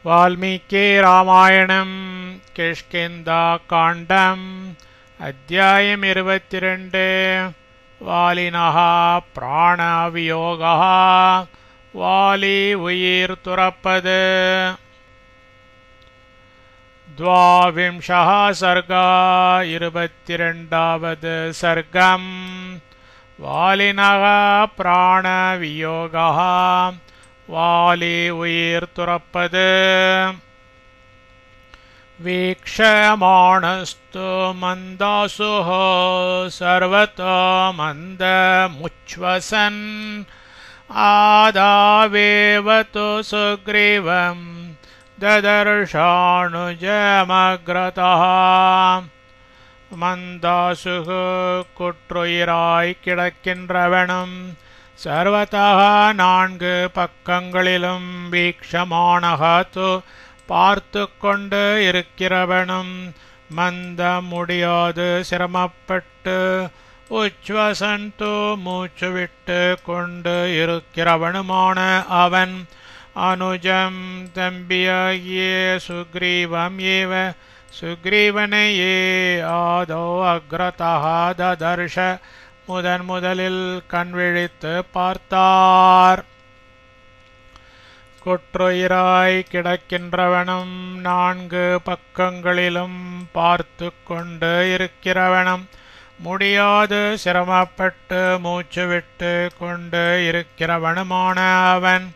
वाल्मीकि रामायणं किष्किन्धा काण्डम् अध्यायम् 22 वालिनः प्राणवियोगः वाली उयिर् तुरप्पदु द्वाविंशः सर्गा 22வது सर्गम् वालिनः प्राणवियोगः वाली उयिर् तुरप्पदु वीक्षमाणस्तु मन्दासुः सर्वतो मन्दमुच्छ्वसन् आदावेवतु सुग्रीवं ददर्शानुजमग्रतः மந்தாசுக குற்றுயிராய் கிடக்கின்றவனும் சர்வதः 4 பக்கங்களிலும் வீக்ஷமானகத்து பார்த்து கொண்டு இருக்கிறவனும் மந்த முடியாது சிரமப்பட்டு உச்வசந்து மூச்சு விட்டு கொண்டு இருக்கிறவனுமான அவன் அனுஜம் தம்பியாகிய சுக்ரீவம் ஏவ சுக்ரீவனையே ஆதோ அக்ரதः ததர்ஷ முதலில் கண்விழித்து பார்த்தார். குற்றுயிராய் கிடக்கின்றவனும் 4 பக்கங்களிலும் பார்த்து கொண்டு இருக்கிறவனும் முடியாது சிரமப்பட்டு மூச்சு விட்டு கொண்டு இருக்கிறவனுமான அவன்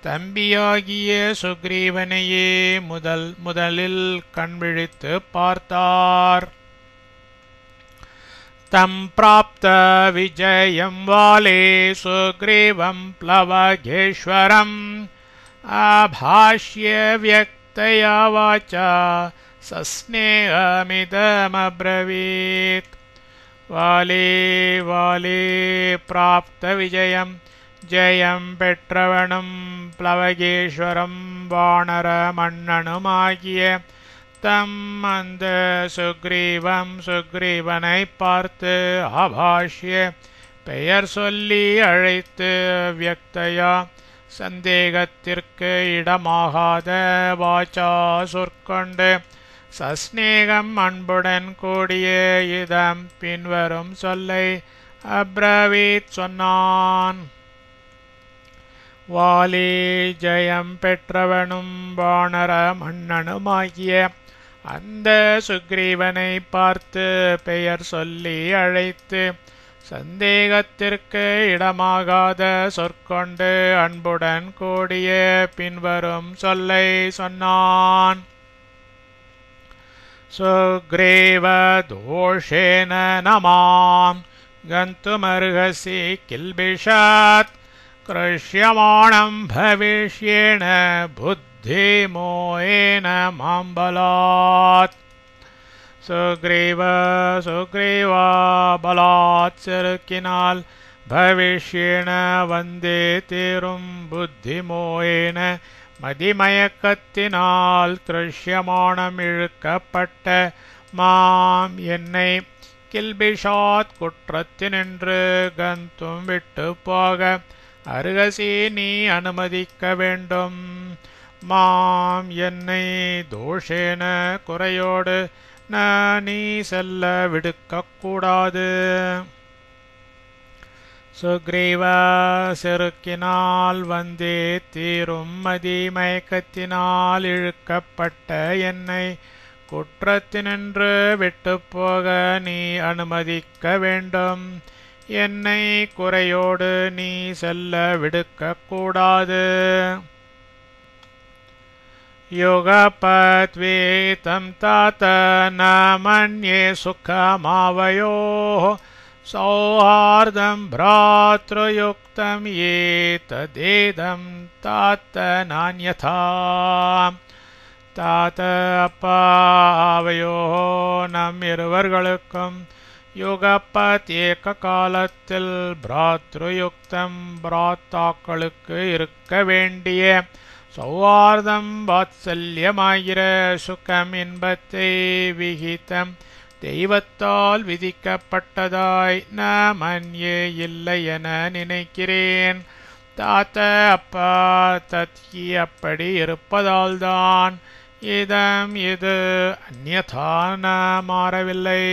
தம்பியாகிய சுக்ரீவனையே முதலில் கண்விழித்து பார்த்தார். தம் பிராப்த விஜயம் வாலே சுக்ரீவம் ப்ளவகேஸ்வரம் ஆபாஷ்ய வியக்தயா வாச்சா சஸ்நேகமிதமப்ரவீத். வாலே வாலே பிராப்த விஜயம் ஜெயம் பெற்றவனும் ப்ளவகேஸ்வரம் வானர மன்னனுமாகிய தம் அந்த சுக்ரீவனை பார்த்து ஆபாஷ்ய பெயர் சொல்லி அழைத்து வியக்தயா சந்தேகத்திற்கு இடமாகாத வாச்சா சொற்கொண்டு சஸ்நேகம் அன்புடன் கூடிய இதம் பின்வரும் சொல்லை அப்ரவீத் சொன்னான். வாலி ஜெயம் பெற்றவனும் வானர மன்னனுமாகிய அந்த சுக்ரீவனை பார்த்து பெயர் சொல்லி அழைத்து சந்தேகத்திற்கு இடமாகாத சொற்கொண்டு அன்புடன் கூடிய பின்வரும் சொல்லை சொன்னான். சுக்ரீவ தோஷேன நமாம் கந்துமர்ஹசி கில்பிஷாத் கிருஷ்யமாணம் பவிஷ்யேன புத்திமோயேன மாம்பலாத். சுக்ரீவா பலாத் செருக்கினால் பவிஷ்யேன வந்தே தீரும் புத்திமோயேன மதிமயக்கத்தினால் கிருஷ்யமானம் இழுக்கப்பட்ட மாம் என்னை கில்பிஷாத் குற்றத்தினின்று கந்தும் விட்டு போக அருகசி நீ அனுமதிக்க வேண்டும். மாம் என்னை தோஷேன குறையோடு நீ செல்ல விடுக்கக்கூடாது. சுக்ரீவ செருக்கினால் வந்தே தீரும் மதிமயக்கத்தினால் இழுக்கப்பட்ட என்னை குற்றத்தினின்று விட்டு போக நீ அனுமதிக்க வேண்டும். என்னை குறையோடு நீ செல்ல விடுக்கக்கூடாது. யோகபத்வேதம் தாத ந மன்யே சுகமாவயோः சௌஹார்தம் भ्रातृयुक्तं ये तदेदं तात नान्यथा. தாத்த அப்பா ஆவையோः நம் இருவர்களுக்கும் யுகபத் ஏக காலத்தில் பிராத்ருயுக்தம் பிராத்தாக்களுக்கு இருக்க வேண்டிய சௌஹார்தம் வாத்சல்யமாகிற சுகம் இன்பத்தை விகிதம் தெய்வத்தால் விதிக்கப்பட்டதாய் ந மன்யே இல்லை என நினைக்கிறேன். தாத்த அப்பா தத்கி அப்படி இருப்பதால்தான் இதம் இது அந்யதான மாறவில்லை.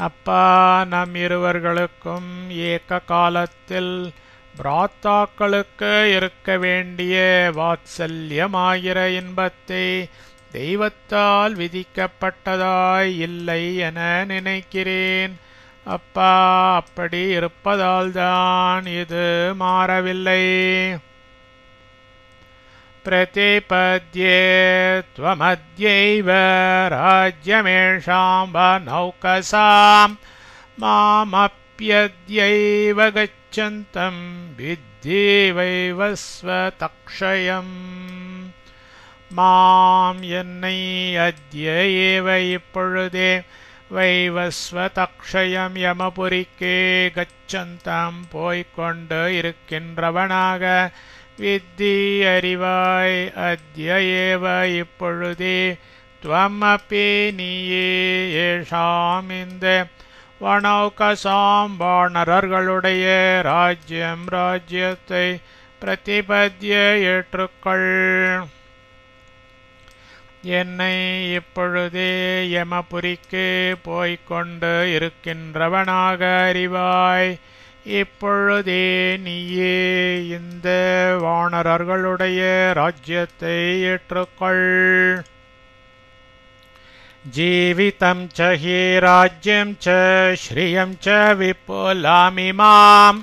அப்பா நம் இருவர்களுக்கும் ஏக காலத்தில் பிராத்தாக்களுக்கு இருக்க வேண்டிய வாத்சல்யமாகிற இன்பத்தை தெய்வத்தால் விதிக்கப்பட்டதாய் இல்லை என நினைக்கிறேன். அப்பா அப்படி இருப்பதால்தான் இது மாறவில்லை. பிரதிபத்யே த்வமத்யைவ ராஜ்யமேஷாம் வநௌகசாம் மாமப்யத்யைவ கச்சந்தம் வித்தி வைவஸ்வதக்ஷயம். மாம் என்னை அத்ய ஏவ இப்பொழுதே வைவஸ்வதக்ஷயம் யமபுரிக்கே கச்சந்தம் போய்கொண்டு இருக்கின்றவனாக வித்தி அறிவாய் அத்ய ஏவ இப்பொழுதே த்வம் அப்பி நீயே ஏஷாம் இந்த வநௌகசாம் வானரர்களுடைய ராஜ்யத்தை பிரதிபத்ய ஏற்றுக்கொள். என்னை இப்பொழுதே யமபுரிக்கு போய்கொண்டு இருக்கின்றவனாக அறிவாய். இப்பொழுதே நீயே இந்த வானரர்களுடைய ராஜ்யத்தை ஏற்றுக்கொள். ஜீவிதம் ச ஹி ராஜ்யம் ச ஸ்ரீயம் ச விபுலாமிமாம்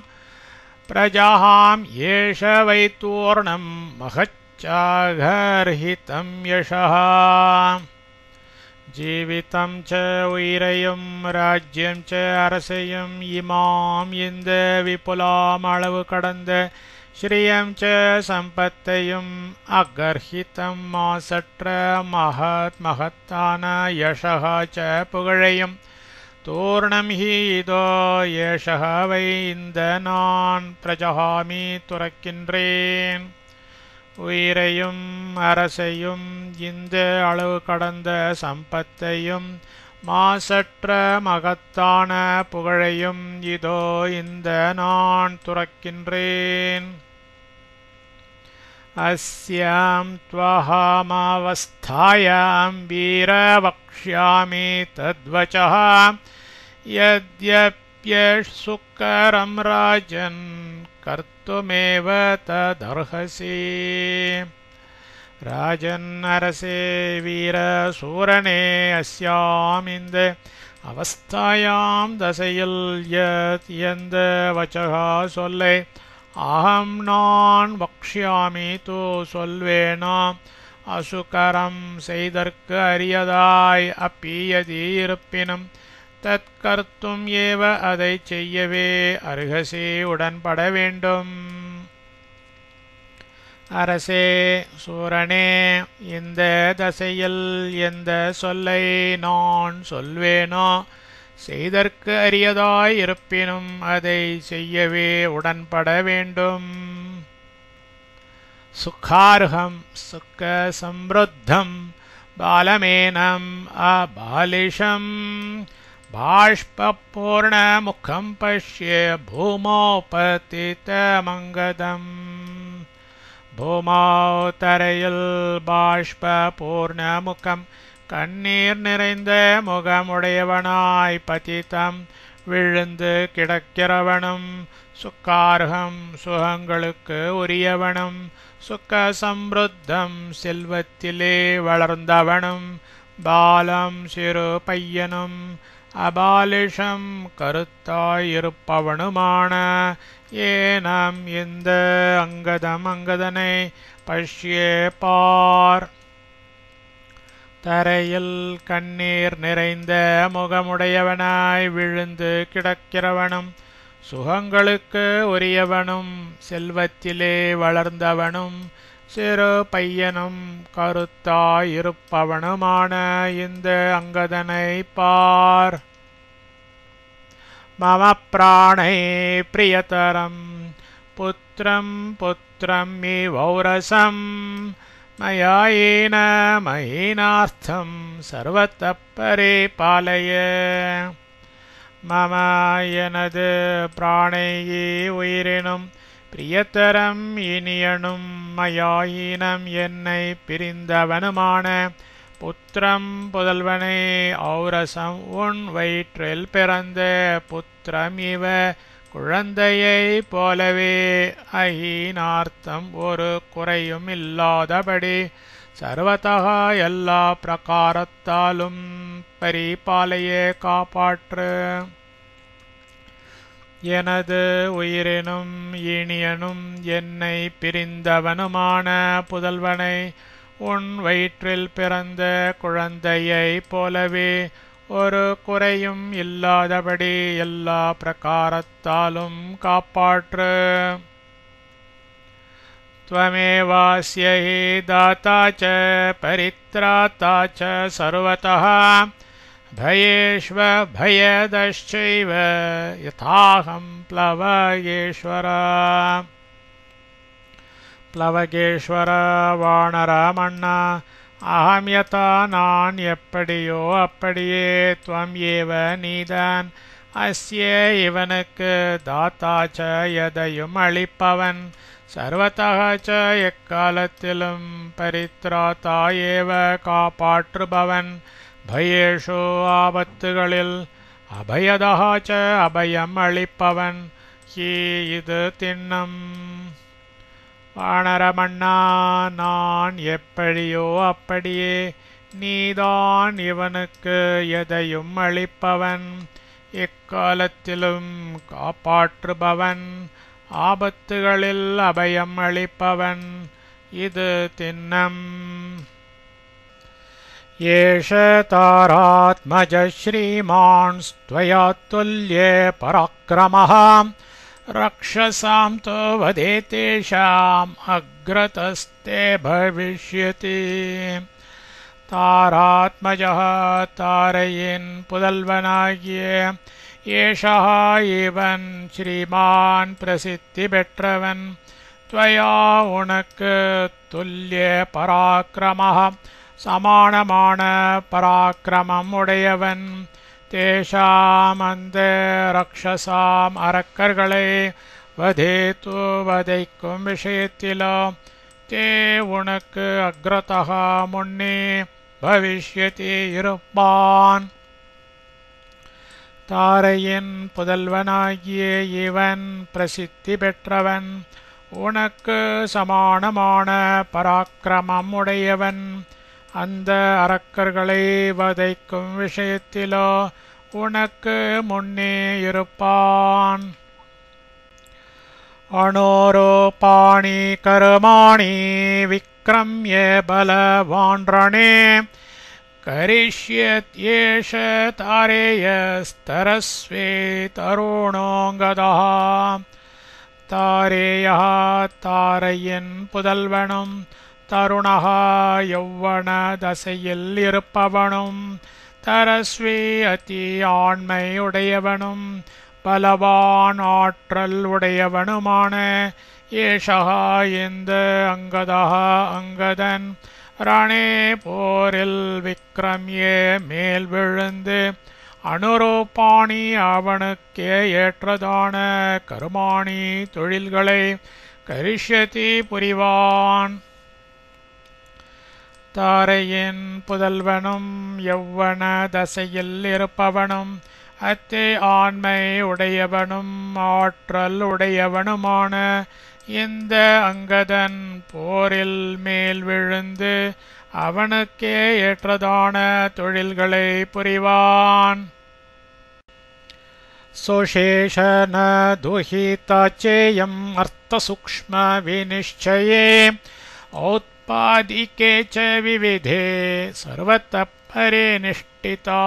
பிரஜாஹாம் ஏஷ வை தூர்ணம் மகச்சாகர்ஹிதம் யஷः. ஜீவிதம் ச உயிரையும் ராஜ்யம் ச அரசையும் இமாம் இந்த விபுலாம் அளவு கடந்த ஸ்ரீயம் ச சம்பத்தையும் அகர்ஹிதம் மாசற்ற மகத்தான யஷः ச புகழையும் தூர்ணம் ஹி இதோ ஏஷः வை இந்த நான் பிரஜஹாமி துறக்கின்றேன். உயிரையும் அரசையும் இந்த அளவு கடந்த சம்பத்தையும் மாசற்ற மகத்தான புகழையும் இதோ இந்த நான் துறக்கின்றேன். அஸ்யாம் த்வஹாமாவஸ்தாயாம் வீர வக்ஷ்யாமி தத்வச்சः யத்யப்யசுக்கரம் ராஜன் கர்த்துமேவ ததர்ஹசி. ராஜன் அரசே வீர சூரனே அஸ்யாம் இந்த அவஸ்தாயாம் தசையில் எந்த வச்சகா சொல்லை அகம் நான் வக்ஷ்யாமி தூ சொல்வேனா அசுகரம் செய்தற்கு அரியதாய் அப்பீயதி இருப்பினும் தற்கர்த்தும் ஏவ அதை செய்யவே அருகசி உடன்பட வேண்டும். அரசே சூரனே இந்த தசையில் எந்த சொல்லை நான் சொல்வேனோ செய்தற்கு அரியதாய் இருப்பினும் அதை செய்யவே உடன்பட வேண்டும். சுகார்ஹம் சுக்க சம்ருத்தம் பாலமேனம் அபாலிஷம் பாஷ்பூர்ணமுகம் பஷ்ய பூமோபதிதமங்கதம். பூமோ தரையில் பாஷ்பூர்ணமுகம் கண்ணீர் நிறைந்த முகமுடையவனாய் பதிதம் விழுந்து கிடக்கிறவனும் சுக்கார்ஹம் சுகங்களுக்கு உரியவனும் சுக்க சம்ருத்தம் செல்வத்திலே வளர்ந்தவனும் பாலம் சிறு பையனும் அபாலிஷம் கருத்தாயிருப்பவனுமான ஏனம் இந்த அங்கதனை பஷ்யே பார். தரையில் கண்ணீர் நிறைந்த முகமுடையவனாய் விழுந்து கிடக்கிறவனும் சுகங்களுக்கு உரியவனும் செல்வத்திலே வளர்ந்தவனும் சிறு பையனும் கருத்தாயிருப்பவனுமான இந்த அங்கதனை பார். மம பிராணை பிரியதரம் புத்திரம் புத்திரம் இவௌரசம் மயாயேன மஹீனார்த்தம் சர்வத்தः பரிபாலய. மம எனது பிராணையே உயிரினும் பிரியத்தரம் இனியனும் மயாயினம் என்னை பிரிந்தவனுமான புத்திரம் புதல்வனை ஔரசம் உன் வயிற்றில் பிறந்த புத்திரம் இவ குழந்தையைப் போலவே அஹீனார்த்தம் ஒரு குறையும் இல்லாதபடி சர்வதக எல்லா பிரகாரத்தாலும் பரிபாலையே காப்பாற்று. எனது உயிரினும் இனியனும் என்னை பிரிந்தவனுமான புதல்வனை உன் வயிற்றில் பிறந்த குழந்தையைப் போலவே ஒரு குறையும் இல்லாதபடி எல்லா பிரகாரத்தாலும் காப்பாற்று. त्वमेवास्य हि दाता च परित्राता च सर्वतः भयेष्वभयदश्चैव यथाहं प्लवगेश्वर वानरमण्णा अहं यथा நான் எப்படியோ அப்படியே त्वम् एव நீதான் அஸ்ய இவனுக்கு தாத்தாச்ச எதையும் அளிப்பவன் சர்வதக எக்காலத்திலும் பரித்ராதா ஏவ காப்பாற்றுபவன் பயேஷு ஆபத்துகளில் அபயதக அபயம் அளிப்பவன் ஹி இது திண்ணம். வானரமண்ணா நான் எப்படியோ அப்படியே நீதான் இவனுக்கு எதையும் அளிப்பவன் எக்காலத்திலும் காப்பாற்றுபவன் ஆபத்துகளில் அபயம் அளிப்பவன் இது திண்ணம். ஏஷ தாராத்மஜ ஸ்ரீமான் ஸ்த்வயா துல்யே பராக்கிரமः ரக்ஷசாம் தோ வதேதேஷாம் அக்ரதஸ்தே பவிஷ்யதி. தாராத்மஜः தாரையின் புதல்வனாகிய ஏஷா இவன் ஸ்ரீமான் பிரசித்தி பெற்றவன் துவயா உனக்கு துல்லிய பராக்கிரமः சமானமான பராக்கிரமம் உடையவன் தேஷாம் அந்த ரக்ஷசாம் அரக்கர்களை வதேத்து வதைக்கும் விஷயத்திலோ தே உனக்கு அக்ரதः முன்னே பவிஷ்யதி இருப்பான். தாரையின் புதல்வனாகிய இவன் பிரசித்தி பெற்றவன் உனக்கு சமானமான பராக்கிரமம் உடையவன் அந்த அரக்கர்களை வதைக்கும் விஷயத்திலோ உனக்கு முன்னே இருப்பான். அனோரோபாணி கர்மாணி விக்ரம்ய பலவான் ரணே கரிஷ்யத்யேஷ தாரேயஸ்தரஸ்வே தருணோங்கதः. தாரேயः தாரையின் புதல்வனும் தருணः யௌவன தசையில் இருப்பவனும் தரஸ்வி அதி ஆண்மை உடையவனும் பலவான் ஆற்றல் உடையவனுமான ஏஷா இந்த அங்கதः அங்கதன் ரணே போரில் விக்ரம்யே மேல் விழுந்து அனுரூபாணி அவனுக்கே ஏற்றதான கருமாணி தொழில்களை கரிஷ்யதி புரிவான். தாரையின் புதல்வனும் யௌவன தசையில் இருப்பவனும் அத்தே ஆண்மை உடையவனும் ஆற்றல் உடையவனுமான இந்த அங்கதன் போரில் மேல் விழுந்து அவனுக்கே ஏற்றதான தொழில்களை புரிவான். சோஷேஷன துஹிதாச்சேயம் அர்த்த சூக்ஷ்ம விநிச்சயே ஔத்பாதிகே ச விவிதே சர்வத பரிநிஷ்டிதா.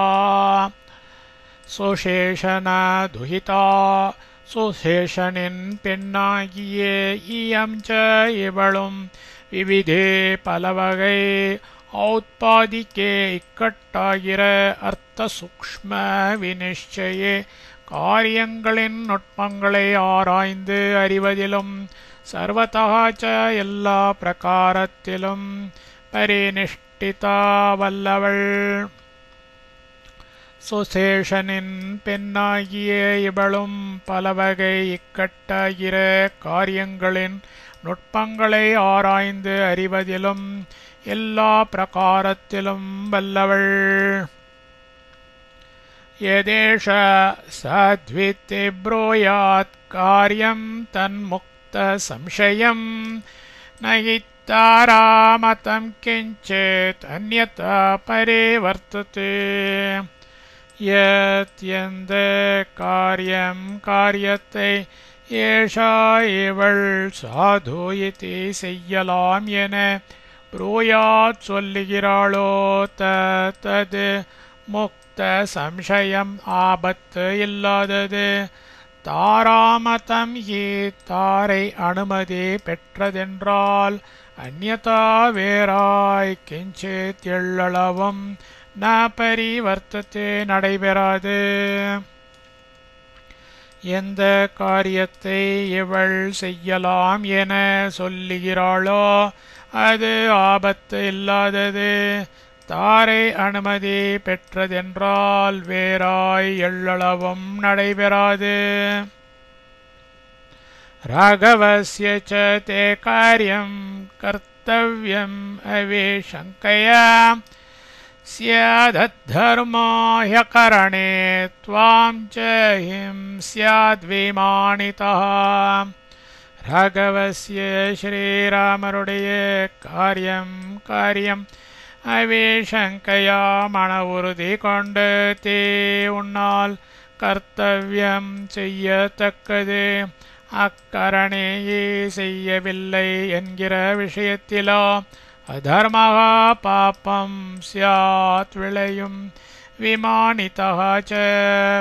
சோஷேஷன துஹிதா சுசேஷனின் பெண்ணாகிய இயம் ச இவளும் விவிதே பலவகை ஔத்பாதிக்கே இக்கட்டாகிற அர்த்த சூக்ஷ்ம விநிச்சயே காரியங்களின் நுட்பங்களை ஆராய்ந்து அறிவதிலும் சர்வதா எல்லா பிரகாரத்திலும் பரிநிஷ்டிதா வல்லவள். சுசேஷனின் பெண்ணாகிய இவளும் பலவகை இக்கட்டாகிற காரியங்களின் நுட்பங்களை ஆராய்ந்து அறிவதிலும் எல்லா பிரகாரத்திலும் வல்லவள். யதேஷ சத்வித்தி ப்ரூயாத் காரியம் தன்முக்த சம்சயம் நஹித்தாராமதம் கிஞ்சித் அன்யதா பரிவர்த்ததே. எந்த காரியம் காரியத்தை ஏஷா இவள் சாது இதி செய்யலாம் என ப்ரூயாத் சொல்லுகிறாளோ தது முக்த சம்சயம் ஆபத்து இல்லாதது. தாராமதம் ஹி தாரை அனுமதி பெற்றதென்றால் அந்யதா வேறாய் கிஞ்சித் எள்ளளவும் ந பரிவர்த்ததே நடைபெறாது. எந்த காரியத்தை இவள் செய்யலாம் என சொல்லுகிறாளோ அது ஆபத்து இல்லாதது. தாரை அனுமதி பெற்றதென்றால் வேறாய் எள்ளளவும் நடைபெறாது. ராகவஸ்ய ச தே காரியம் கர்த்தவ்யம் அவேஷங்கயா ஸ்யாதத்தர்மோ ஹ்யகரணே த்வாம் ச ஹிம் ஸ்யாத்விமானிதः. ராகவஸ்ய ஸ்ரீராமருடைய காரியம் அவேஷங்கையா மன உறுதி கொண்டு தே உன்னால் கர்த்தவ்யம் செய்யத்தக்கது அக்கரணேயே செய்யவில்லை என்கிற விஷயத்திலோ அதர்மஹா பாப்பம் ஸ்யாத் விளையும். விமானிதः ச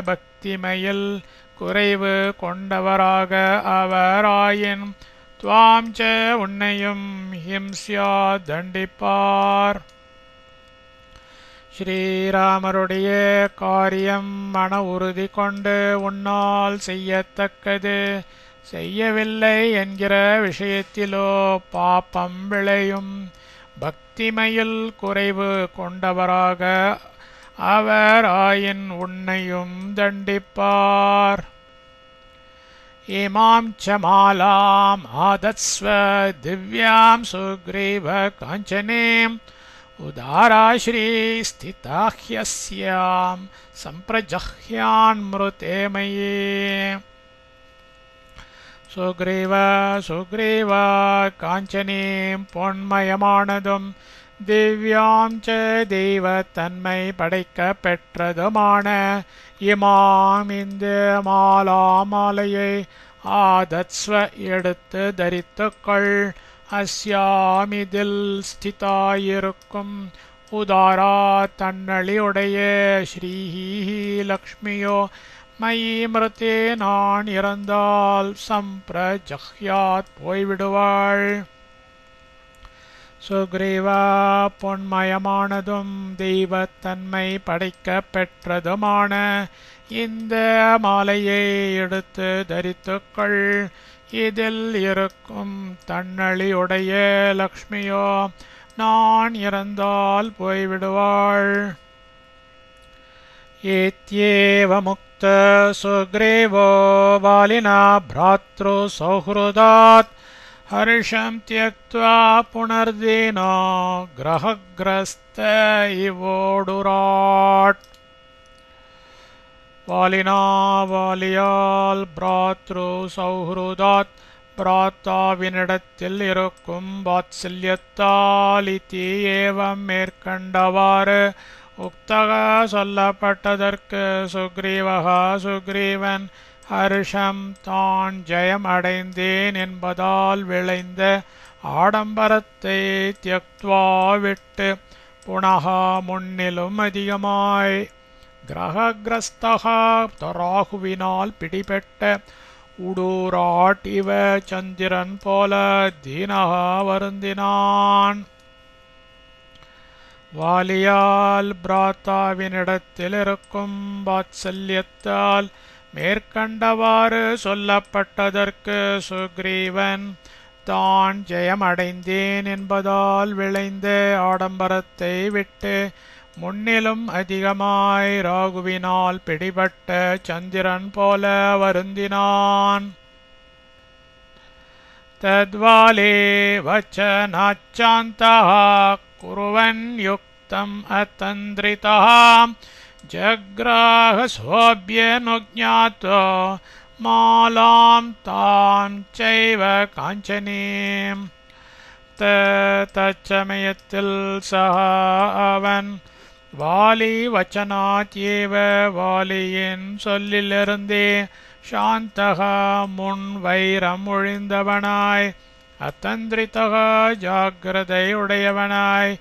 பக்திமையில் குறைவு கொண்டவராக அவராயின் துவாம் ச உன்னையும் ஹிம்ஸ்யா தண்டிப்பார். ஸ்ரீராமருடைய காரியம் மன உறுதி கொண்டு உன்னால் செய்யத்தக்கது செய்யவில்லை என்கிற விஷயத்திலோ பாப்பம் விளையும். பக்திமையில் குறைவு கொண்டவராக அவர் ஆயின் உன்னையும் தண்டிப்பார். இமாம் ச மாலாம் ஆதத்ஸ்வ திவ்யாம் சுக்ரீவ காஞ்சனேம் உதாரா ஸ்ரீ ஸ்திதாஹ்யஸ்யாம் சம்பிரஜஹ்யான்மிருதே மயே. சுக்ரீவ காஞ்சனீம் பொன்மயமானதும் திவ்யாம் ச தெய்வ தன்மை படைக்க பெற்றதுமான இமாம் இந்த மாலையை ஆதத்ஸ்வ எடுத்து தரித்துக்கள். அஸ்யாமிதில் ஸ்திதாயிருக்கும் உதாரா தன்னழியுடைய ஸ்ரீஹி லக்ஷ்மியோ மயி மிருதே நான் இறந்தால் சம்பிரஜஹ்யாத் போய்விடுவாள். சுக்ரீவா பொன்மயமானதும் தெய்வத்தன்மை படைக்க பெற்றதுமான இந்த மாலையை எடுத்து தரித்துக்கள். இதில் இருக்கும் தன்னழியுடைய லக்ஷ்மியோ நான் இறந்தால் போய்விடுவாள். ஏத்யேவ முக்த சுக்ரீவோ வாலினா ப்ராத்ரு சௌஹ்ருதாத் ஹர்ஷம் த்யக்த்வா புனர்தீனோ கிரஹக்ரஸ்த இவோடுராட். வாலியால் பிராத்ரு சௌஹ்ருதாத் பிராத்தாவினிடத்தில் இருக்கும் வாத்சல்யத்தால் இதி ஏவம் மேற்கண்டவாறு உக்தக சொல்லப்பட்டதற்கு சுக்ரீவன் ஹர்ஷம் தான் ஜெயம் அடைந்தேன் என்பதால் விளைந்த ஆடம்பரத்தை தியக்த்வா விட்டு புனகா முன்னிலும் அதிகமாய் கிரககிரஸ்தகா ராகுவினால் பிடிபட்ட உடூராட் இவ சந்திரன் போல தீனகா வருந்தினான். வாலியால் பிராத்தாவினிடத்தில் இருக்கும் வாத்சல்யத்தால் மேற்கண்டவாறு சொல்லப்பட்டதற்கு சுக்ரீவன் தான் ஜெயம் அடைந்தேன் என்பதால் விளைந்த ஆடம்பரத்தை விட்டு முன்னிலும் அதிகமாய் ராகுவினால் பிடிபட்ட சந்திரன் போல வருந்தினான். தத்வாலே வச்சனாச்சாந்தः குர்வன் யுக்தம் அதந்திரிதः ஜக்ராஹ சோப்யனுஜ்ஞாத்வா மாலாம் தாம் சைவ காஞ்சனீம். தச்சமயத்தில் சஹ அவன் வாலி வச்சனாத்யேவ வாலியின் சொல்லிலிருந்தே சாந்தக முன் வைரம் ஒழிந்தவனாய் அத்தந்திரிதக ஜாக்கிரதை உடையவனாய்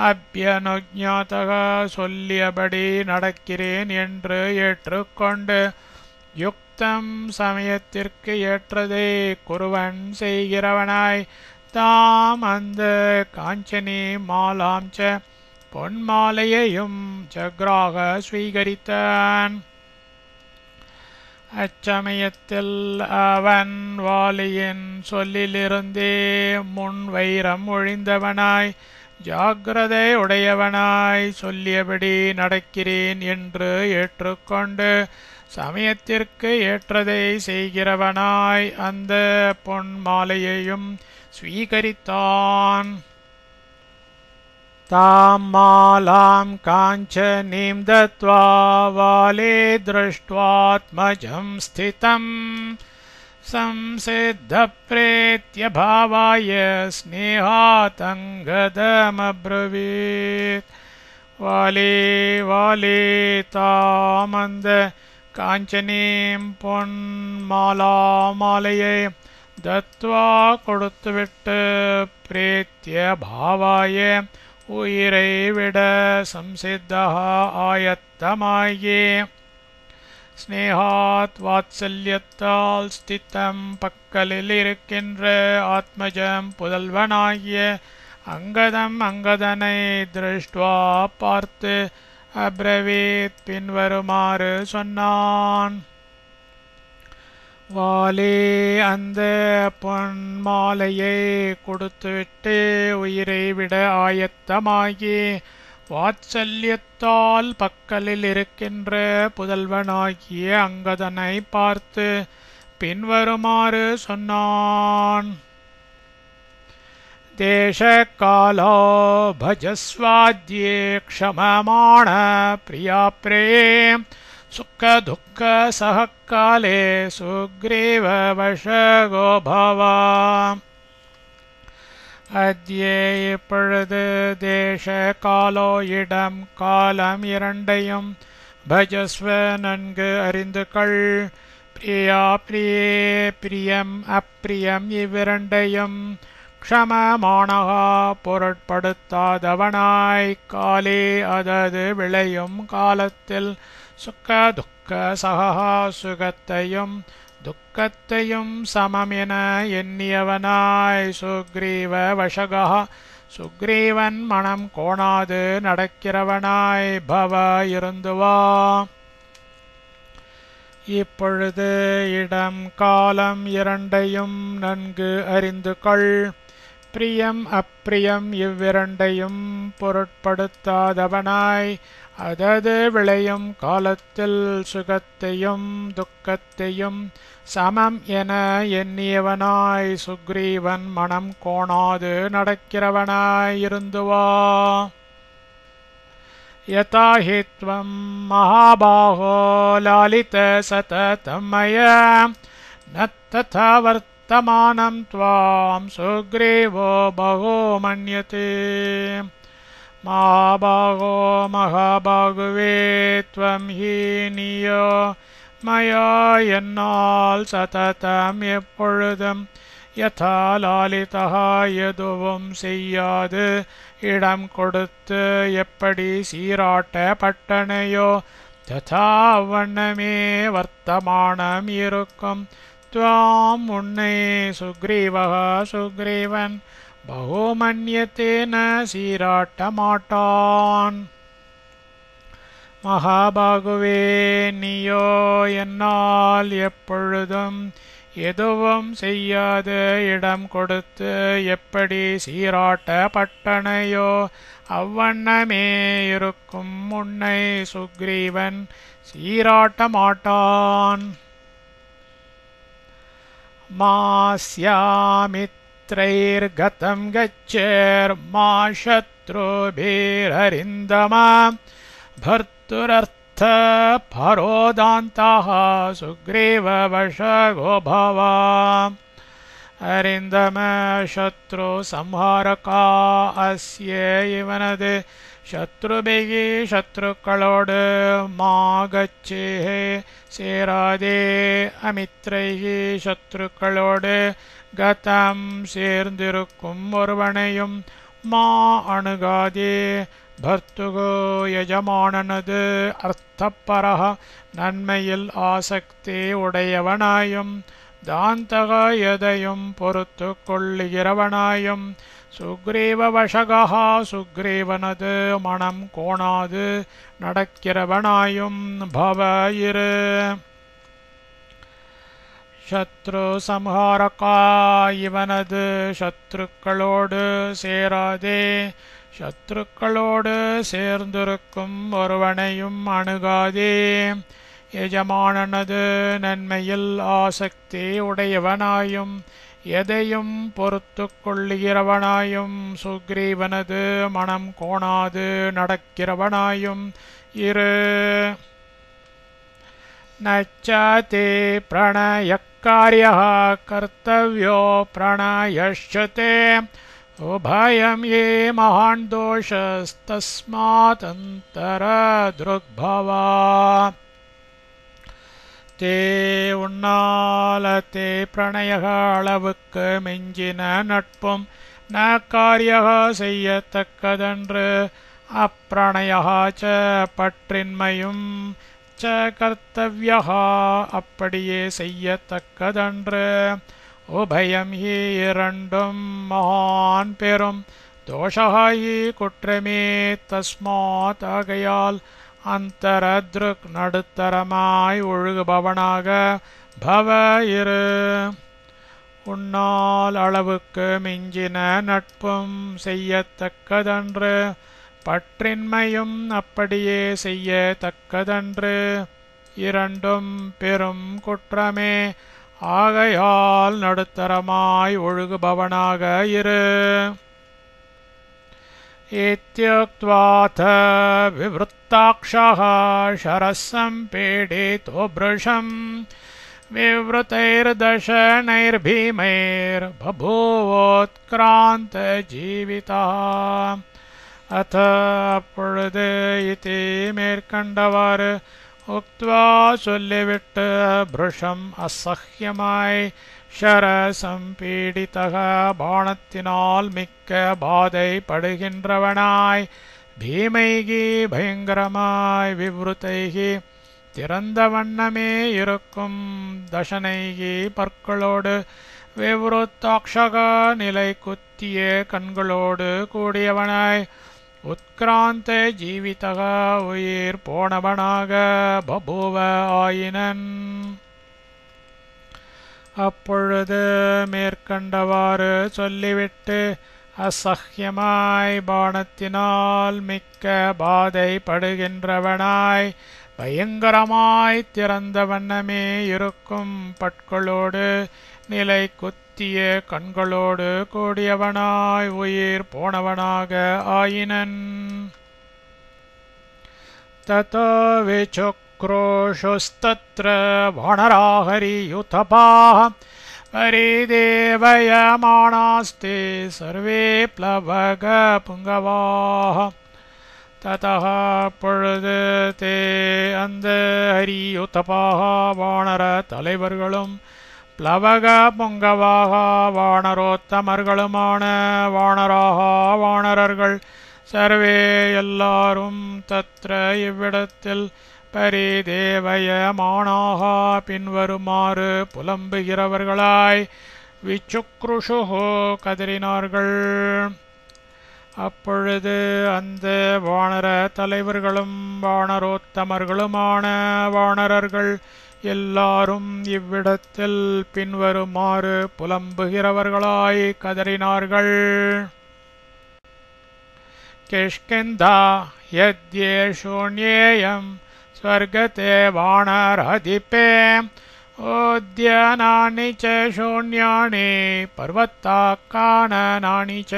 அப்யனுஜ்ஞாதக சொல்லியபடி நடக்கிறேன் என்று ஏற்றுக்கொண்டு யுக்தம் சமயத்திற்கு ஏற்றதை குருவன் செய்கிறவனாய் தாம் அந்த காஞ்சனி மாலாம்ச பொன்மாலையையும் ஜக்ராக ஸ்வீகரித்தான். அச்சமயத்தில் அவன் வாலியின் சொல்லிலிருந்தே முன் வைரம் ஒழிந்தவனாய் ஜாக்கிரதை உடையவனாய் சொல்லியபடி நடக்கிறேன் என்று ஏற்றுக்கொண்டு சமயத்திற்கு ஏற்றதை செய்கிறவனாய் அந்த பொன் மாலையையும் ஸ்வீகரித்தான். தாம் மாலாம் காஞ்சனீம் தத்வா வாலே திருஷ்ட்வாத்மஜம் ஸ்திதம் சம்சித்த பிரேத்ய பாவாய ஸ்நேகாதங்கதமப்ரவீத். வாலே வாலே தாமந்த காஞ்சனீம் பொன் மாலையை தத்வா கொடுத்துவிட்டு பிரேத்ய பாவாய உயிரை விட சம்சித்தா ஆயத்தமாயே ஸ்நேகாத் வாத்சல்யத்தால் ஸ்திதம் பக்கலில் இருக்கின்ற ஆத்மஜம் புதல்வனாகிய அங்கதனை திருஷ்டுவா பார்த்து அப்ரவீத் பின்வருமாறு சொன்னான். வாலே அந்த பொன் மாலையை கொடுத்துவிட்டு உயிரை விட ஆயத்தமாகி வாத்சல்யத்தால் பக்கலில் இருக்கின்ற புதல்வனாகிய அங்கதனை பார்த்து பின்வருமாறு சொன்னான். தேசகாலோ பஜஸ்வாத்யே க்ஷமமான பிரியா பிரேம் சுக்க துக்க சகக்காலே சுக்ரீவ வசகோ பவா. அத்யே இப்பொழுது தேச காலோ இடம் காலம் இரண்டையும் பஜஸ்வ நன்கு அறிந்து கொள். பிரியா பிரியே பிரியம் அப்பிரியம் இவ்விரண்டையும் க்ஷமமானகா பொருட்படுத்தாதவனாய் காலே அதது விளையும் காலத்தில் சுக்க துக்க சகா சுகத்தையும் துக்கத்தையும் சமம் என எண்ணியவனாய் சுக்ரீவ வசகா சுக்ரீவன் மனம் கோணாது நடக்கிறவனாய் பவ இருந்து வா. இப்பொழுது இடம் காலம் இரண்டையும் நன்கு அறிந்து கொள். பிரியம் அப்பிரியம் இவ்விரண்டையும் பொருட்படுத்தாதவனாய் அதது விளையும் காலத்தில் சுகத்தையும் துக்கத்தையும் சமம் என எண்ணியவனாய் சுக்ரீவன் மனம் கோணாது நடக்கிறவனாய் இருந்து வா. யதா ஹி த்வம் மகாபாஹோ லாலித சததம் மயா ந ததா வர்த்தமானம் த்வாம் சுக்ரீவோ பகோ மன்யதே. மகாபாகோ மகாபாகுவே த்வம் ஹி நீயோ மயா என்னால் சததம் எப்பொழுதும் யதா லாலிதா எதுவும் செய்யாது இடம் கொடுத்து எப்படி சீராட்டப்பட்டனையோ ததா வண்ணமே வர்த்தமானம் இருக்கும். த்வாம் உன்னை சுக்ரீவக சுக்ரீவன் பகுமன்யத்தேன சீராட்ட மாட்டான். மகாபாகுவே நீயோ என்னால் எப்பொழுதும் எதுவும் செய்யாத இடம் கொடுத்து எப்படி சீராட்டப்பட்டனையோ அவ்வண்ணமே இருக்கும் உன்னை சுக்ரீவன் சீராட்ட மாட்டான். மாஸ்யாமித்ரைர்கதம் கச்சேர் மா சத்ருபிரரிந்தமா பர்த்துரர்த்த பரோதாந்தः சுக்ரீவவசகோ பவ. அரிந்தம சத்ரு சம்ஹாரகா அஸ்ய இவனது சத்ருபிகி சத்ருக்களோடு மாகச்சே சேராதே அமித்ரைகி சத்ருக்களோடு கதம் சேர்ந்திருக்கும் ஒருவனையும் மா அணுகாதே. பர்த்துகோ எஜமானனது அர்த்தப்பரஹ நன்மையில் ஆசக்தி உடையவனாயும் தாந்தக எதையும் பொறுத்து கொள்ளுகிறவனாயும் சுக்ரீவவசகா சுக்ரீவனது மனம் கோணாது நடக்கிறவனாயும் பவ இரு. சத்ரு சம்ஹாரகா இவனது சத்ருக்களோடு சேராதே. சத்ருக்களோடு சேர்ந்திருக்கும் ஒருவனையும் அணுகாதே. எஜமானனது நன்மையில் ஆசக்தி உடையவனாயும் எதையும் பொறுத்து கொள்ளுகிறவனாயும் சுக்ரீவனது மனம் கோணாது நடக்கிறவனாயும் இரு. நச்சாதே பிரணயக்காரியः கர்த்தவ்யோ பிரணயஷ்யதே உபயம் ஏ மகான் தோஷஸ்தஸ்மாதந்தர திருக்பவா. தே உன்னாலத்தே பிரணயக அளவுக்கு மிஞ்சின நட்பும் ந காரியக செய்யத்தக்கதன்று. அப்பிரணயா ச பற்றின்மையும் ச கர்த்தவ்யா அப்படியே செய்யத்தக்கதன்று. உபயம் ஹி இரண்டும் மகான் பெரும் தோஷஹி குற்றமே. தஸ்மாத் ஆகையால் அந்தரத்ருக் நடுத்தரமாய் ஒழுகுபவனாக பவ இரு. உன்னால் அளவுக்கு மிஞ்சின நட்பும் செய்யத்தக்கதன்று. பற்றின்மையும் அப்படியே செய்யத்தக்கதன்று. இரண்டும் பெரும் குற்றமே. ஆகையால் நடுத்தரமாய் ஒழுகுபவனாக இரு. இத்யுக்த்வாத விவ்ருத்தாக்ஷः शरसम्पीडितो भृशम् விவ்ருதைர்தசனைர்பீமைர்பபூவோத்க்ராந்தஜீவிதः. அத அப்பொழுது இதி மேற்கண்டவாறு உக்த்வா சொல்லிவிட்டு பிருஷம் அசஹ்யமாய் ஷரசம்பீடிதக பாணத்தினால் மிக்க பாதைப்படுகின்றவனாய் பீமைகி பயங்கரமாய் விவ்ருதைகி திறந்த வண்ணமே இருக்கும் தசனைகி பற்களோடு விவ்ருத்தாக்ஷக நிலை குத்திய கண்களோடு கூடியவனாய் உத்கிராந்த ஜீவிதக உயிர் போனவனாக பபூவ ஆயினன். அப்பொழுது மேற்கண்டவாறு சொல்லிவிட்டு அசஹ்யமாய் பாணத்தினால் மிக்க பாதைப்படுகின்றவனாய் பயங்கரமாய் திறந்த வண்ணமே இருக்கும் பற்களோடு நிலை குத்திய கண்களோடு கூடியவனாய் உயிர் போனவனாக ஆயினன். ததோ விசுக்ரோஷுஸ்தத்ர வானராஹரியுதபாः பரிதேவயமானாஸ்தே சர்வே ப்ளவக புங்கவாः. ததः அப்பொழுது தே அந்த ஹரியுதபாக வானர தலைவர்களும் ப்ளவக புங்கவாக வானரோத்தமர்களுமான வானராக வானரர்கள் சர்வே எல்லாரும் தத்ர இவ்விடத்தில் பரிதேவயமானாக பின்வருமாறு புலம்புகிறவர்களாய் விசுக்ருஷுஹோ கதறினார்கள். அப்பொழுது அந்த வானர தலைவர்களும் வானரோத்தமர்களுமான வானரர்கள் எல்லாரும் இவ்விடத்தில் பின்வருமாறு புலம்புகிறவர்களாய் கதறினார்கள். கிஷ்கிந்தா யத்யேஷோண்யேயம் ஸ்வர்கதே வானரதிபே ஓத்யானானி ச சூன்யானி பர்வத்தாக்கானனானி ச.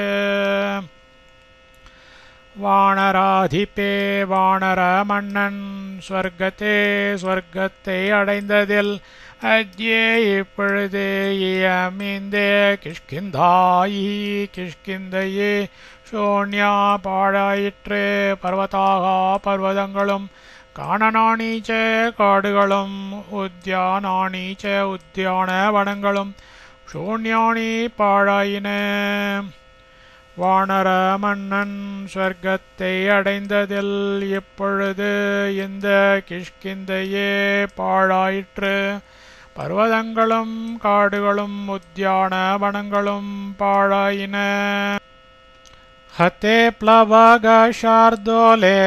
வானராதிபே வானர மன்னன் ஸ்வர்கத்தே ஸ்வர்க்கத்தை அடைந்ததில் அத்யே இப்பொழுதே இயமீந்தே கிஷ்கிந்தாயி கிஷ்கிந்தையே சோன்யா பாழாயிற்று பர்வதாகா பர்வதங்களும் கானனானி ச காடுகளும் உத்யானானி ச உத்யான வனங்களும் சூன்யானி பாழாயின. வானர மன்னன் ஸ்வர்க்கத்தை அடைந்ததில் இப்பொழுது இந்த கிஷ்கிந்தையே பாழாயிற்று பர்வதங்களும் காடுகளும் உத்யான வனங்களும் பாழாயின. ஹதே ப்ளவக ஷார்தோலே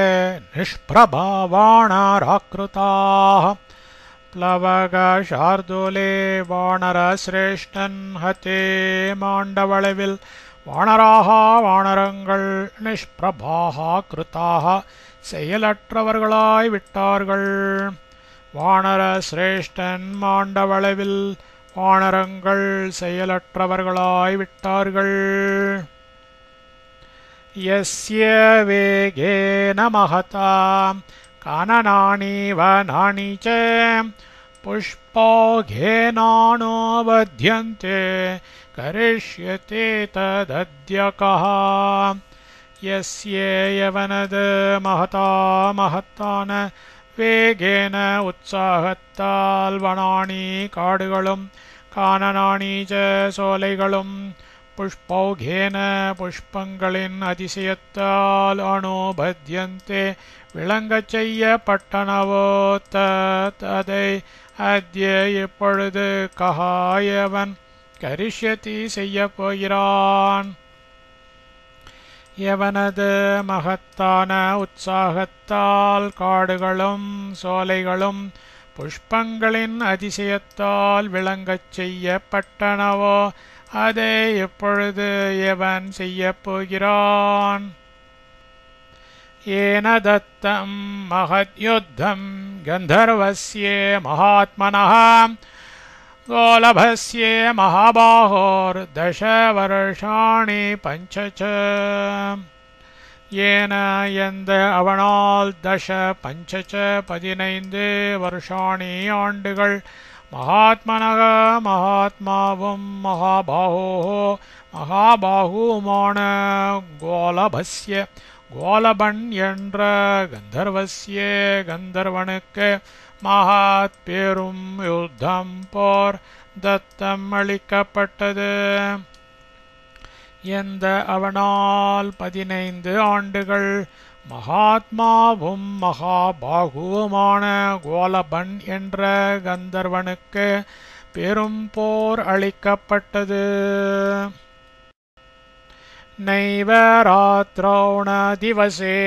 நிஷ்பிரபா வானராக்ருதாः. ப்ளவக ஷார்தோலே வானர சிரேஷ்டன் ஹதே மாண்டவளவில் வானராக வானரங்கள் நிஷ்பிரபாக கிருதாக செயலற்றவர்களாய் விட்டார்கள். வானர சிரேஷ்டன் மாண்டவளவில் வானரங்கள் செயலற்றவர்களாய் விட்டார்கள். யஸ்ய வேகேன மஹதா கானனானி வனானி ச புஷ்போகேனானோ வத்யந்தே கரிஷ்யதே ததத்யகः. யஸ்ய யவனது மஹதா மகத்தான வேகேன உற்சாகத்தால் வனானி காடுகளும் கானனானி ச சோலைகளும் புஷ்பௌகேன புஷ்பங்களின் அதிசயத்தால் அனுபத்யந்தே விளங்கச் செய்யப்பட்டனவோ ததை அத்ய இப்பொழுது கஹாயவன் கரிஷ்யதி செய்யப் போகிறான். யவனது மகத்தான உற்சாகத்தால் காடுகளும் சோலைகளும் புஷ்பங்களின் அதிசயத்தால் விளங்கச் செய்யப்பட்டனவோ அதை இப்பொழுது எவன் செய்யப் போகிறான். ஏன தத்தம் மகத்யுத்தம் கந்தர்வஸ்ய மகாத்மனः கோலபஸ்ய மகாபாஹோர் தச வருஷாணி பஞ்ச. ஏன எந்த அவனால் தச பஞ்ச 15 வருஷாணி ஆண்டுகள் மகாத்மனக மகாத்மாவும் மகாபாஹோ மகாபாகுமான கோலபஸ்ய கோலபன் என்ற கந்தர்வஸ்ய கந்தர்வனுக்கு மகாத் பேரும் யுத்தம் போர் தத்தம் அளிக்கப்பட்டது. எந்த அவனால் 15 ஆண்டுகள் மகாத்மாவும் மகாபாகுவுமான கோலபன் என்ற கந்தர்வனுக்கு பெரும் போர் அளிக்கப்பட்டது. நைவ ராத்ரௌண திவசே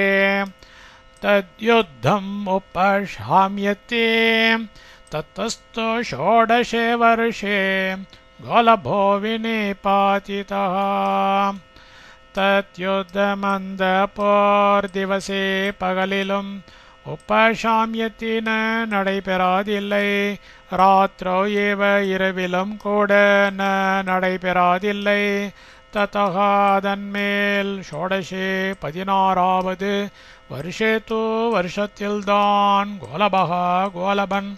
தத்யுத்தம் உபஷாம்யதே தத்தஸ்து ஷோடசே வருஷே கோலபோ விநிபாதிதः. தத்யுத்தமந்த போர் திவசே பகலிலும் உபஷாம்யத்தின நடைபெறாதில்லை. ராத்திரோ ஏவ இரவிலும் கூட நடைபெறாதில்லை. ததः அதன்மேல் ஷோடசே 16வது வருஷே தூ வருஷத்தில்தான் கோலபக கோலபன்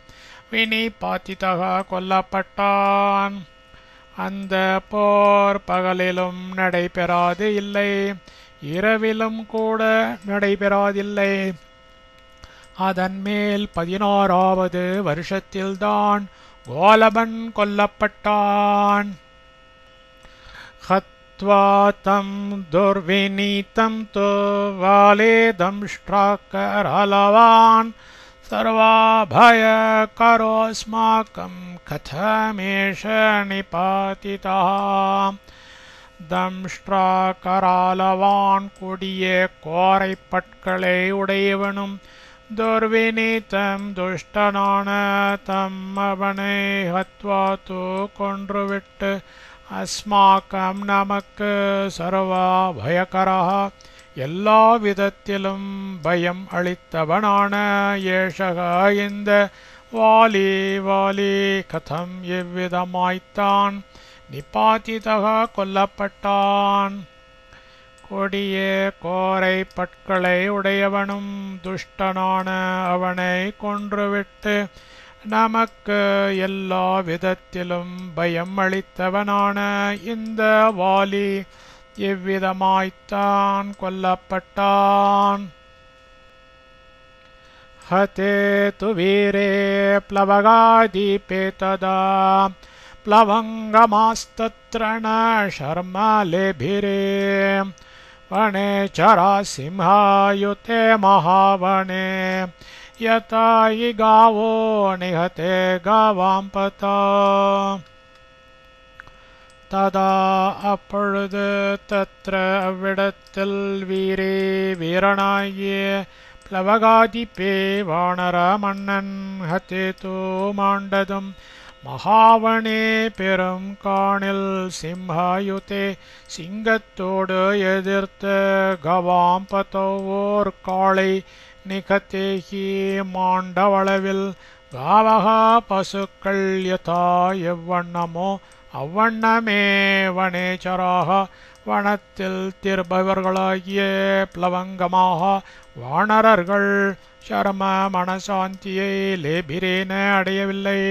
விநிபாதிதः கொல்லப்பட்டான். அந்த போர் பகலிலும் நடைபெறாது இல்லை, இரவிலும் கூட நடைபெறாதில்லை. அதன்மேல் 16வது வருஷத்தில்தான் கோலபன் கொல்லப்பட்டான். ஹத்வா தம் துர்விநீதம் து வாலேதம்ஷ்ட்ராக்கரலவான் சர்வாபயகரோஸ்மாக்கம் கதமேஷ நிபாதிதः. தம்ஷ்ட்ராக்கராலவான் கொடிய கோரைப்பற்களை உடையவனும் துர்விநீதம் துஷ்டனான தம் அவனை ஹத்வா தூ கொன்றுவிட்டு அஸ்மாக்கம் நமக்கு சர்வா பயகரா எல்லா விதத்திலும் பயம் அளித்தவனான ஏஷக இந்த வாலி வாலி கதம் எவ்விதமாய்த்தான் நிபாதிதக கொல்லப்பட்டான். கொடிய கோரை பற்களை உடையவனும் துஷ்டனான அவனை கொன்றுவிட்டு நமக்கு எல்லா விதத்திலும் பயம் அளித்தவனான இந்த வாலி எவ்விதமாய்த்தான் கொல்லப்பட்டான். ஹதே து வீரே ப்ளவகாதீபே ததா ப்ளவங்கமாஸ்தத்ர ந ஷர்மலேபிரே வனே சரா சிம்ஹாயுதே மகாவனே யதா யி காவோ நிஹதே காவாம் பதா. ததா அப்பொழுது தத்ர அவ்விடத்தில் வீரே வீரனாகிய ப்ளவகாதிபே வானர மன்னன் ஹதேது மாண்டதும் மகாவனே பெரும் காணில் சிம்ஹாயுதே சிங்கத்தோடு எதிர்த்த கவாம் பதோர் காளை நிகதேகி மாண்டவளவில் காவகா பசுக்கள் யதா எவ்வண்ணமோ அவ்வண்ணமே வனேச்சராக வனத்தில் திருபவர்களாகிய ப்ளவங்கமாக வானரர்கள் சரம மனசாந்தியை லேபிரேன அடையவில்லை.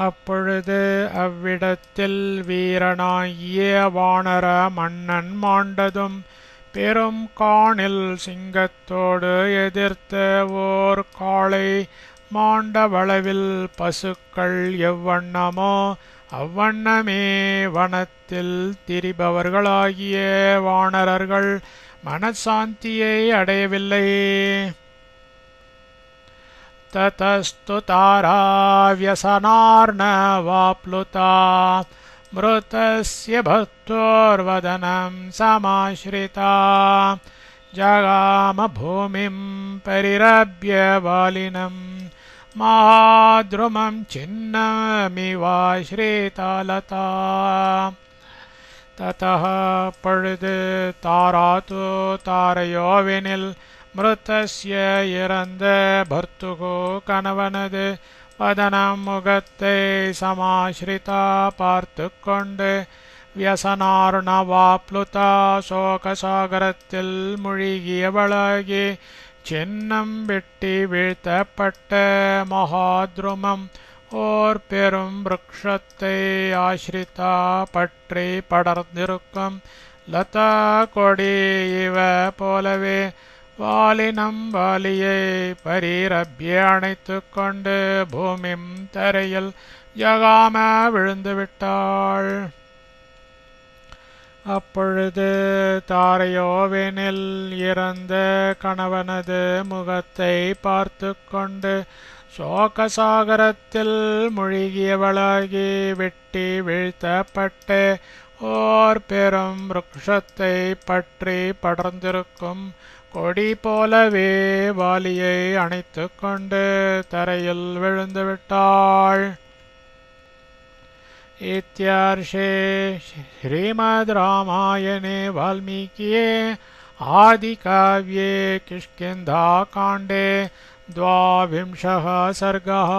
அப்பொழுது அவ்விடத்தில் வீரனாகிய வானர மன்னன் மாண்டதும் பெரும் காணில் சிங்கத்தோடு எதிர்த்த ஓர் காளை மாண்டவளவில் பசுக்கள் எவ்வண்ணமோ அவ்வண்ணமே வனத்தில் திரிபவர்களாகிய வானரர்கள் மனசாந்தியை அடையவில்லை. ததஸ்து தாரா வியசனார்ணவாப்ளுதா மிருதஸ்ய பக்தோர்வதனம் சமாஸ்ரிதா ஜகாம பூமிம் பரிரப்ய வாலினம் மகாத்ருமம் சின்னமிவாஸ்ரீதாலதா. ததः பொழுது தாராது தாரையோவெனில் மிருதஸ்ய இறந்த பர்த்துகு கணவனது வதனம் முகத்தை சமாஸ்ரிதா பார்த்து கொண்டு வியசனார்ணவாப்ளுதா சோகசாகரத்தில் முழுகியவளாகி சின்னம் வெட்டி வீழ்த்தப்பட்ட மகாத்ருமம் ஓர் பெரும் விருக்ஷத்தை ஆசிரிதா பற்றி படர்ந்திருக்கும் லதா கொடி இவ போலவே வாலினம் வாலியை பரிரப்ய அணைத்து கொண்டு பூமிம் தரையில் ஜகாம விழுந்துவிட்டாள். அப்பொழுது தாரையோவெனில் இறந்த கணவனது முகத்தை பார்த்து கொண்டு சோகசாகரத்தில் முழுகியவளாகி வெட்டி வீழ்த்தப்பட்டு ஓர் பெரும் விருக்ஷத்தை பற்றி படர்ந்திருக்கும் கொடி போலவே வாலியை அணைத்து கொண்டு தரையில் விழுந்துவிட்டாள். इत्यार्षे श्रीमद् रामायणे वाल्मीकिये आदिकाव्ये किष्किन्धाकाण्डे 12 सर्गः।